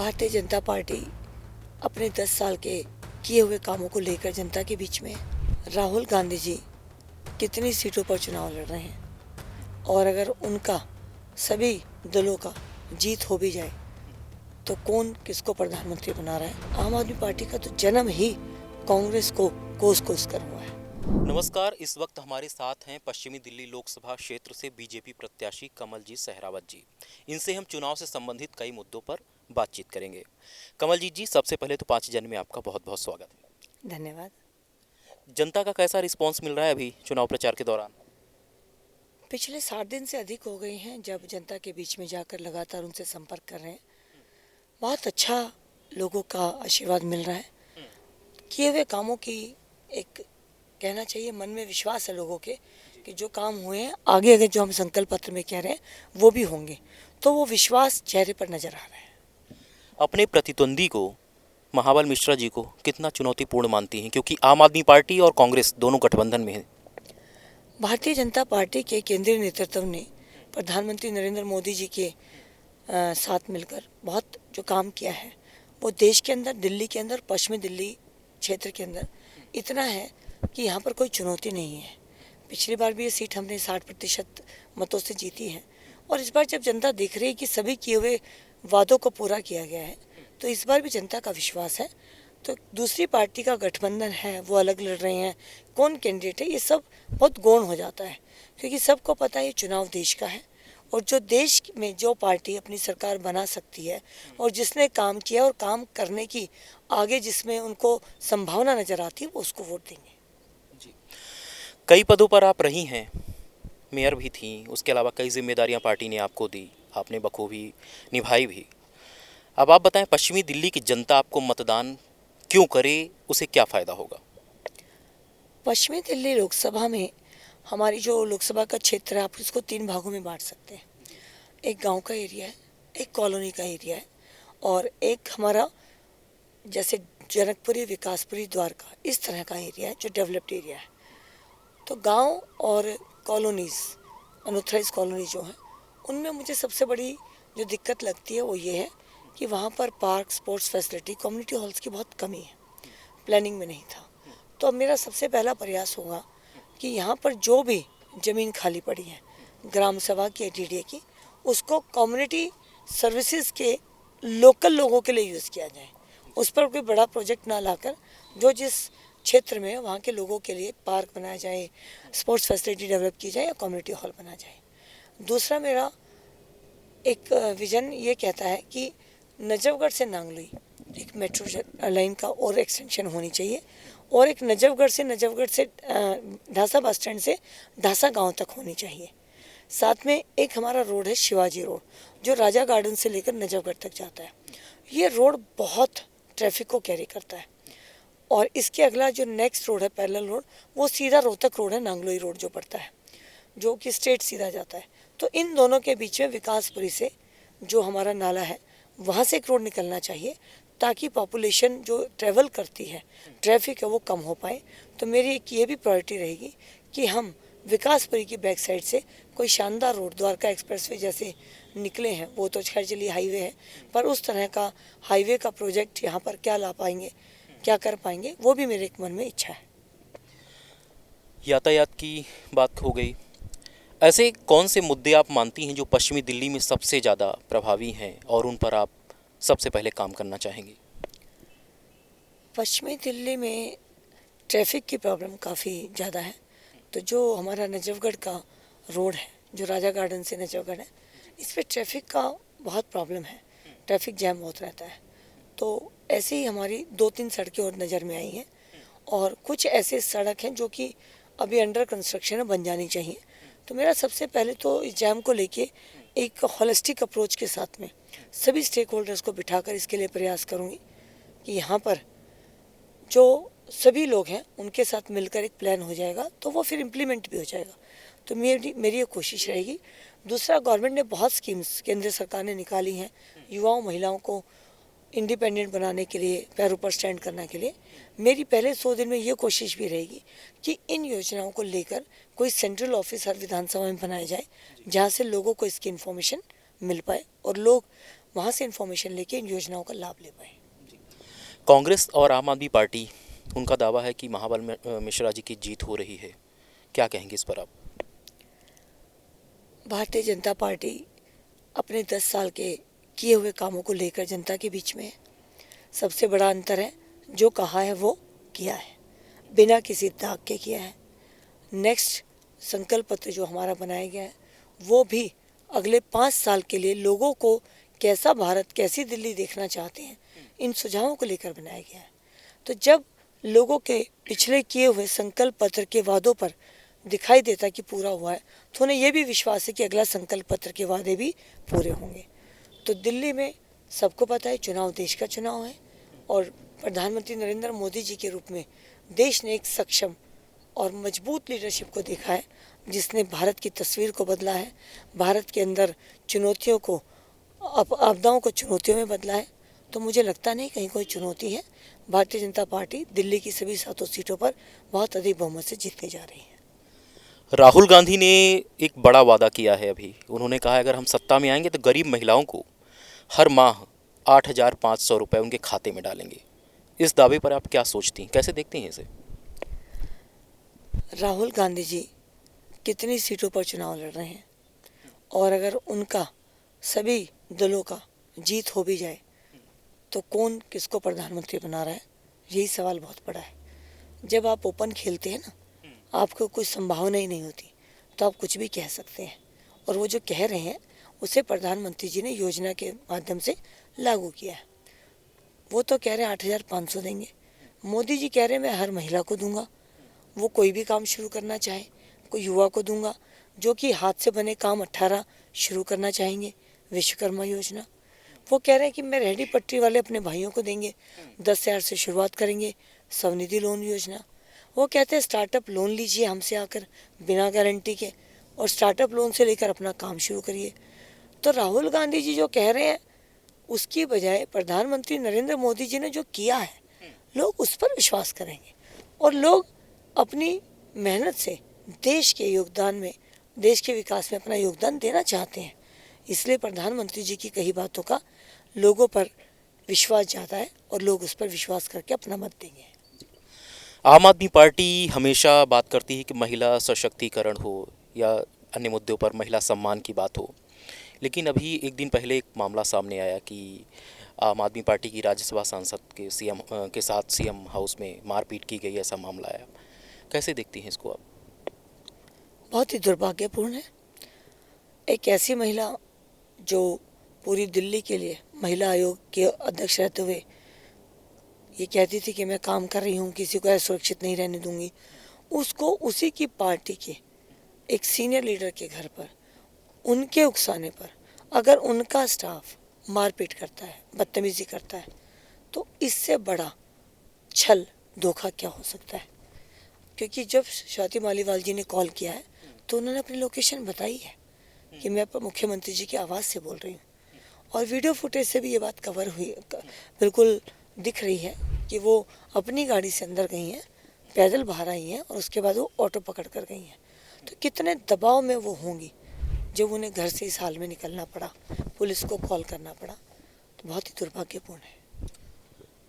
Bharatiya Janata party अपने 10 साल के किए हुए कामों को लेकर जनता के बीच में है। राहुल गांधी जी कितनी सीटों पर चुनाव लड़ रहे हैं और अगर उनका सभी दलों का जीत हो भी जाए तो कौन किसको प्रधानमंत्री बना रहा है। आम आदमी पार्टी का तो जन्म ही कांग्रेस को कोस कोस कर हुआ है। नमस्कार, इस वक्त हमारे साथ हैं पश्चिमी दिल्ली लोकसभा क्षेत्र से बीजेपी प्रत्याशी कमलजीत सहरावत जी। इनसे हम चुनाव से संबंधित कई मुद्दों पर बातचीत करेंगे। कमलजीत जी, सबसे पहले तो 5 जन में आपका बहुत बहुत स्वागत है। धन्यवाद। जनता का कैसा रिस्पांस मिल रहा है अभी चुनाव प्रचार के दौरान? पिछले 60 दिन से अधिक हो गए हैं जब जनता के बीच में जाकर लगातार उनसे संपर्क कर रहे हैं। बहुत अच्छा लोगों का आशीर्वाद मिल रहा है। किए हुए कामों की एक कहना चाहिए मन में विश्वास है लोगों के कि जो काम हुए हैं आगे अगर जो हम संकल्प पत्र में कह रहे हैं वो भी होंगे, तो वो विश्वास चेहरे पर नजर आ रहा है। अपने प्रतिद्वंदी को महाबल मिश्रा जी को कितना चुनौतीपूर्ण मानती हैं, क्योंकि आम आदमी पार्टी और कांग्रेस दोनों गठबंधन में है? भारतीय जनता पार्टी के केंद्रीय नेतृत्व ने प्रधानमंत्री नरेंद्र मोदी जी के साथ मिलकर बहुत जो काम किया है वो देश के अंदर, दिल्ली के अंदर, पश्चिमी दिल्ली क्षेत्र के अंदर इतना है कि यहाँ पर कोई चुनौती नहीं है। पिछली बार भी ये सीट हमने 60% मतों से जीती है और इस बार जब जनता देख रही है कि सभी किए हुए वादों को पूरा किया गया है तो इस बार भी जनता का विश्वास है। तो दूसरी पार्टी का गठबंधन है, वो अलग लड़ रहे हैं, कौन कैंडिडेट है, ये सब बहुत गौण हो जाता है क्योंकि सबको पता है ये चुनाव देश का है और जो देश में जो पार्टी अपनी सरकार बना सकती है और जिसने काम किया और काम करने की आगे जिसमें उनको संभावना नजर आती है वो उसको वोट देंगे। जी, कई पदों पर आप रही हैं, मेयर भी थी, उसके अलावा कई जिम्मेदारियां पार्टी ने आपको दी, आपने बखूबी निभाई भी। अब आप बताएं, पश्चिमी दिल्ली की जनता आपको मतदान क्यों करे, उसे क्या फ़ायदा होगा? पश्चिमी दिल्ली लोकसभा में हमारी जो लोकसभा का क्षेत्र है आप इसको 3 भागों में बांट सकते हैं। एक गांव का एरिया है, एक कॉलोनी का एरिया है और एक हमारा जैसे जनकपुरी, विकासपुरी, द्वारका इस तरह का एरिया है जो डेवलप्ड एरिया है। तो गांव और कॉलोनीज, अनऑथराइज कॉलोनी जो है उनमें मुझे सबसे बड़ी जो दिक्कत लगती है वो ये है कि वहाँ पर park, sports facility, community halls की बहुत कमी है, प्लानिंग में नहीं था। तो अब मेरा सबसे पहला प्रयास होगा कि यहाँ पर जो भी ज़मीन खाली पड़ी है ग्राम सभा की, डीडीए की, उसको कम्युनिटी सर्विसेज के लोकल लोगों के लिए यूज़ किया जाए। उस पर कोई बड़ा प्रोजेक्ट ना लाकर जो जिस क्षेत्र में वहाँ के लोगों के लिए पार्क बनाया जाए, स्पोर्ट्स फैसिलिटी डेवलप की जाए या कम्युनिटी हॉल बनाया जाए। दूसरा मेरा एक विज़न ये कहता है कि नजफगढ़ से नांगलोई एक मेट्रो लाइन का और एक्सटेंशन होनी चाहिए और एक नजफगढ़ से ढासा बस स्टैंड से ढासा गांव तक होनी चाहिए। साथ में एक हमारा रोड है शिवाजी रोड जो राजा गार्डन से लेकर नजफगढ़ तक जाता है। ये रोड बहुत ट्रैफिक को कैरी करता है और इसके अगला जो नेक्स्ट रोड है पैरेलल रोड वो सीधा रोहतक रोड है, नांगलोई रोड जो पड़ता है जो कि स्ट्रेट सीधा जाता है। तो इन दोनों के बीच में विकासपुरी से जो हमारा नाला है वहाँ से एक रोड निकलना चाहिए ताकि पॉपुलेशन जो ट्रैवल करती है, ट्रैफिक है, वो कम हो पाए। तो मेरी एक ये भी प्रायोरिटी रहेगी कि हम विकासपुरी की बैक साइड से कोई शानदार रोड, द्वारका एक्सप्रेसवे जैसे निकले हैं, वो तो खैर चलिए हाईवे है, पर उस तरह का हाईवे का प्रोजेक्ट यहाँ पर क्या ला पाएंगे, क्या कर पाएंगे, वो भी मेरे एक मन में इच्छा है। यातायात की बात हो गई, ऐसे कौन से मुद्दे आप मानती हैं जो पश्चिमी दिल्ली में सबसे ज़्यादा प्रभावी हैं और उन पर आप सबसे पहले काम करना चाहेंगी? पश्चिमी दिल्ली में ट्रैफिक की प्रॉब्लम काफ़ी ज़्यादा है। तो जो हमारा नजफगढ़ का रोड है जो राजा गार्डन से नजफगढ़ है, इस पर ट्रैफिक का बहुत प्रॉब्लम है, ट्रैफिक जैम बहुत रहता है। तो ऐसे ही हमारी 2-3 सड़कें और नज़र में आई हैं और कुछ ऐसे सड़क हैं जो कि अभी अंडर कंस्ट्रक्शन है, बन जानी चाहिए। तो मेरा सबसे पहले तो इस जैम को लेके एक होलिस्टिक अप्रोच के साथ में सभी स्टेक होल्डर्स को बिठाकर इसके लिए प्रयास करूँगी कि यहाँ पर जो सभी लोग हैं उनके साथ मिलकर एक प्लान हो जाएगा तो वो फिर इम्प्लीमेंट भी हो जाएगा। तो मेरी ये कोशिश रहेगी। दूसरा, गवर्नमेंट ने बहुत स्कीम्स केंद्र सरकार ने निकाली हैं युवाओं, महिलाओं को इंडिपेंडेंट बनाने के लिए, पैरों पर स्टैंड करने के लिए। मेरी पहले 100 दिन में ये कोशिश भी रहेगी कि इन योजनाओं को लेकर कोई सेंट्रल ऑफिस हर विधानसभा में बनाया जाए जहाँ से लोगों को इसकी इन्फॉर्मेशन मिल पाए और लोग वहाँ से इन्फॉर्मेशन लेके इन योजनाओं का लाभ ले पाएँ। कांग्रेस और आम आदमी पार्टी, उनका दावा है कि महाबल मिश्रा जी की जीत हो रही है, क्या कहेंगे इस पर आप? भारतीय जनता पार्टी अपने 10 साल के किए हुए कामों को लेकर जनता के बीच में है। सबसे बड़ा अंतर है, जो कहा है वो किया है, बिना किसी दाग के किया है। नेक्स्ट संकल्प पत्र जो हमारा बनाया गया है, वो भी अगले 5 साल के लिए लोगों को कैसा भारत, कैसी दिल्ली देखना चाहते हैं, इन सुझावों को लेकर बनाया गया है। तो जब लोगों के पिछले किए हुए संकल्प पत्र के वादों पर दिखाई देता कि पूरा हुआ है, तो उन्हें यह भी विश्वास है कि अगला संकल्प पत्र के वादे भी पूरे होंगे। तो दिल्ली में सबको पता है, चुनाव देश का चुनाव है और प्रधानमंत्री नरेंद्र मोदी जी के रूप में देश ने एक सक्षम और मजबूत लीडरशिप को देखा है, जिसने भारत की तस्वीर को बदला है, भारत के अंदर चुनौतियों को, आपदाओं को चुनौतियों में बदला है। तो मुझे लगता नहीं कहीं कोई चुनौती है। भारतीय जनता पार्टी दिल्ली की सभी 7 सीटों पर बहुत अधिक बहुमत से जीतने जा रही है। राहुल गांधी ने एक बड़ा वादा किया है अभी। उन्होंने कहा है अगर हम सत्ता में आएंगे तो गरीब महिलाओं को हर माह 8,500 रुपये उनके खाते में डालेंगे। इस दावे पर आप क्या सोचती हैं, कैसे देखती हैं इसे? राहुल गांधी जी कितनी सीटों पर चुनाव लड़ रहे हैं, और अगर उनका सभी दलों का जीत हो भी जाए तो कौन किसको प्रधानमंत्री बना रहा है, यही सवाल बहुत बड़ा है। जब आप ओपन खेलते हैं ना, आपको कोई संभावना ही नहीं होती, तो आप कुछ भी कह सकते हैं। और वो जो कह रहे हैं उसे प्रधानमंत्री जी ने योजना के माध्यम से लागू किया है। वो तो कह रहे हैं 8,500 देंगे, मोदी जी कह रहे हैं मैं हर महिला को दूंगा। वो कोई भी काम शुरू करना चाहे, कोई युवा को दूंगा जो कि हाथ से बने काम 18 शुरू करना चाहेंगे, विश्वकर्मा योजना। वो कह रहे हैं कि मैं रेहड़ी पटरी वाले अपने भाइयों को देंगे, 10,000 से शुरुआत करेंगे, स्वनिधि लोन योजना। वो कहते हैं स्टार्टअप लोन लीजिए हमसे आकर बिना गारंटी के, और स्टार्टअप लोन से लेकर अपना काम शुरू करिए। तो राहुल गांधी जी जो कह रहे हैं उसकी बजाय प्रधानमंत्री नरेंद्र मोदी जी ने जो किया है, लोग उस पर विश्वास करेंगे, और लोग अपनी मेहनत से देश के योगदान में, देश के विकास में अपना योगदान देना चाहते हैं। इसलिए प्रधानमंत्री जी की कही बातों का लोगों पर विश्वास ज़्यादा है, और लोग उस पर विश्वास करके अपना मत देंगे। आम आदमी पार्टी हमेशा बात करती है कि महिला सशक्तिकरण हो या अन्य मुद्दों पर महिला सम्मान की बात हो, लेकिन अभी एक दिन पहले एक मामला सामने आया कि आम आदमी पार्टी की राज्यसभा सांसद के के साथ सीएम हाउस में मारपीट की गई, ऐसा मामला आया। कैसे देखती हैं इसको आप? बहुत ही दुर्भाग्यपूर्ण है। एक ऐसी महिला जो पूरी दिल्ली के लिए महिला आयोग के अध्यक्ष रहते हुए ये कहती थी कि मैं काम कर रही हूँ, किसी को असुरक्षित नहीं रहने दूंगी, उसको उसी की पार्टी के एक सीनियर लीडर के घर पर उनके उकसाने पर अगर उनका स्टाफ मारपीट करता है, बदतमीजी करता है, तो इससे बड़ा छल धोखा क्या हो सकता है। क्योंकि जब स्वाति मालीवाल जी ने कॉल किया है तो उन्होंने अपनी लोकेशन बताई है कि मैं मुख्यमंत्री जी की आवाज़ से बोल रही हूँ, और वीडियो फुटेज से भी ये बात कवर हुई, बिल्कुल दिख रही है कि वो अपनी गाड़ी से अंदर गई हैं, पैदल बाहर आई हैं, और उसके बाद वो ऑटो पकड़ कर गई हैं। तो कितने दबाव में वो होंगी जब उन्हें घर से इस हाल में निकलना पड़ा, पुलिस को कॉल करना पड़ा। तो बहुत ही दुर्भाग्यपूर्ण है।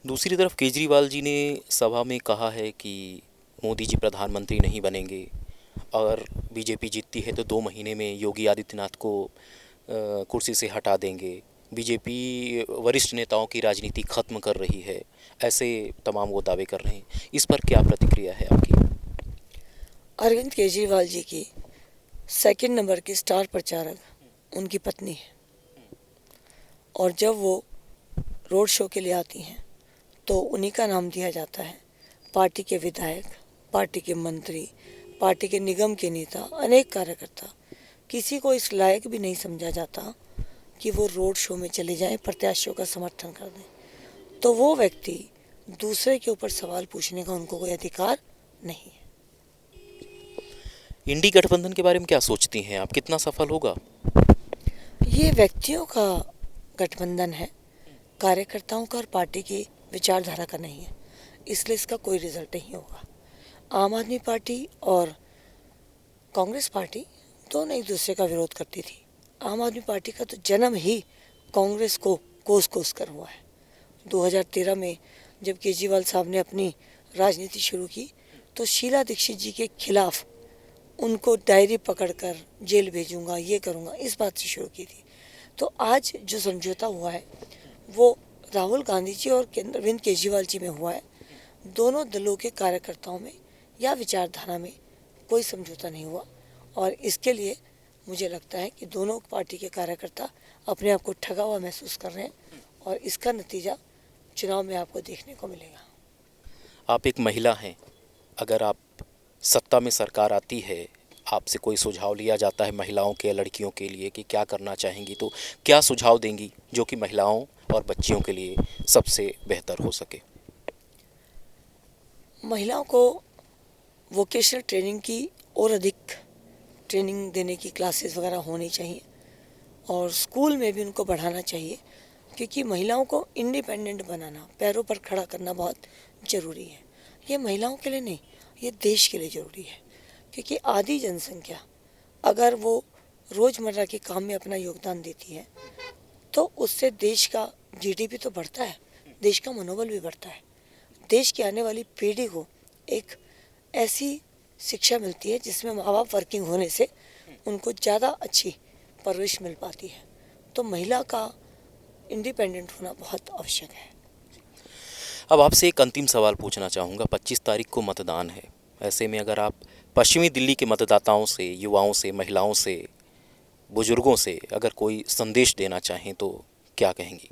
दूसरी तरफ केजरीवाल जी ने सभा में कहा है कि मोदी जी प्रधानमंत्री नहीं बनेंगे, अगर बीजेपी जीतती है तो 2 महीने में योगी आदित्यनाथ को कुर्सी से हटा देंगे, बीजेपी वरिष्ठ नेताओं की राजनीति खत्म कर रही है, ऐसे तमाम वो दावे कर रहे हैं। इस पर क्या प्रतिक्रिया है आपकी? अरविंद केजरीवाल जी की सेकंड नंबर की स्टार प्रचारक उनकी पत्नी है, और जब वो रोड शो के लिए आती हैं तो उन्हीं का नाम दिया जाता है। पार्टी के विधायक, पार्टी के मंत्री, पार्टी के निगम के नेता, अनेक कार्यकर्ता, किसी को इस लायक भी नहीं समझा जाता कि वो रोड शो में चले जाएं, प्रत्याशियों का समर्थन कर दें। तो वो व्यक्ति दूसरे के ऊपर सवाल पूछने का उनको कोई अधिकार नहीं है। इंडी गठबंधन के बारे में क्या सोचती हैं आप, कितना सफल होगा? ये व्यक्तियों का गठबंधन है, कार्यकर्ताओं का और पार्टी की विचारधारा का नहीं है, इसलिए इसका कोई रिजल्ट नहीं होगा। आम आदमी पार्टी और कांग्रेस पार्टी दोनों एक दूसरे का विरोध करती थी। आम आदमी पार्टी का तो जन्म ही कांग्रेस को कोस कोस कर हुआ है। 2013 में जब केजरीवाल साहब ने अपनी राजनीति शुरू की तो शीला दीक्षित जी के खिलाफ उनको डायरी पकड़कर जेल भेजूंगा, ये करूंगा, इस बात से शुरू की थी। तो आज जो समझौता हुआ है वो राहुल गांधी जी और अरविंद केजरीवाल जी में हुआ है। दोनों दलों के कार्यकर्ताओं में या विचारधारा में कोई समझौता नहीं हुआ और इसके लिए मुझे लगता है कि दोनों पार्टी के कार्यकर्ता अपने आप को ठगा हुआ महसूस कर रहे हैं और इसका नतीजा चुनाव में आपको देखने को मिलेगा। आप एक महिला हैं, अगर आप सत्ता में सरकार आती है, आपसे कोई सुझाव लिया जाता है महिलाओं के, लड़कियों के लिए कि क्या करना चाहेंगी, तो क्या सुझाव देंगी जो कि महिलाओं और बच्चियों के लिए सबसे बेहतर हो सके? महिलाओं को वोकेशनल ट्रेनिंग की और अधिक ट्रेनिंग देने की क्लासेस वगैरह होनी चाहिए और स्कूल में भी उनको बढ़ाना चाहिए, क्योंकि महिलाओं को इंडिपेंडेंट बनाना, पैरों पर खड़ा करना बहुत ज़रूरी है। ये महिलाओं के लिए नहीं, ये देश के लिए ज़रूरी है, क्योंकि आधी जनसंख्या अगर वो रोज़मर्रा के काम में अपना योगदान देती है तो उससे देश का जीडीपी तो बढ़ता है, देश का मनोबल भी बढ़ता है। देश की आने वाली पीढ़ी को एक ऐसी शिक्षा मिलती है जिसमें माँ बाप वर्किंग होने से उनको ज़्यादा अच्छी परवरिश मिल पाती है। तो महिला का इंडिपेंडेंट होना बहुत आवश्यक है। अब आपसे एक अंतिम सवाल पूछना चाहूँगा। 25 तारीख को मतदान है, ऐसे में अगर आप पश्चिमी दिल्ली के मतदाताओं से, युवाओं से, महिलाओं से, बुजुर्गों से अगर कोई संदेश देना चाहें तो क्या कहेंगी?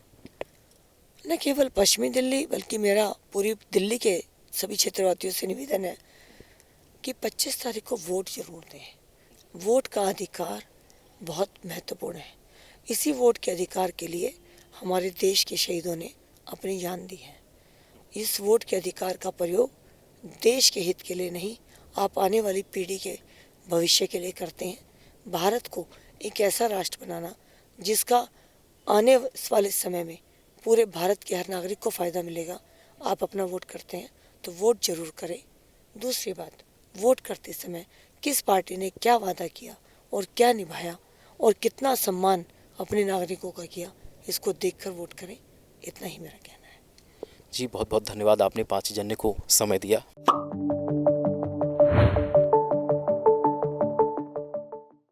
न केवल पश्चिमी दिल्ली बल्कि मेरा पूरी दिल्ली के सभी क्षेत्रवासियों से निवेदन है कि 25 तारीख को वोट जरूर दें। वोट का अधिकार बहुत महत्वपूर्ण है। इसी वोट के अधिकार के लिए हमारे देश के शहीदों ने अपनी जान दी है। इस वोट के अधिकार का प्रयोग देश के हित के लिए नहीं, आप आने वाली पीढ़ी के भविष्य के लिए करते हैं। भारत को एक ऐसा राष्ट्र बनाना जिसका आने वाले समय में पूरे भारत के हर नागरिक को फ़ायदा मिलेगा। आप अपना वोट करते हैं तो वोट जरूर करें। दूसरी बात, वोट करते समय किस पार्टी ने क्या वादा किया और क्या निभाया और कितना सम्मान अपने नागरिकों का किया, इसको देखकर वोट करें। इतना ही मेरा कहना है। जी, बहुत बहुत धन्यवाद, आपने 5 जने को समय दिया।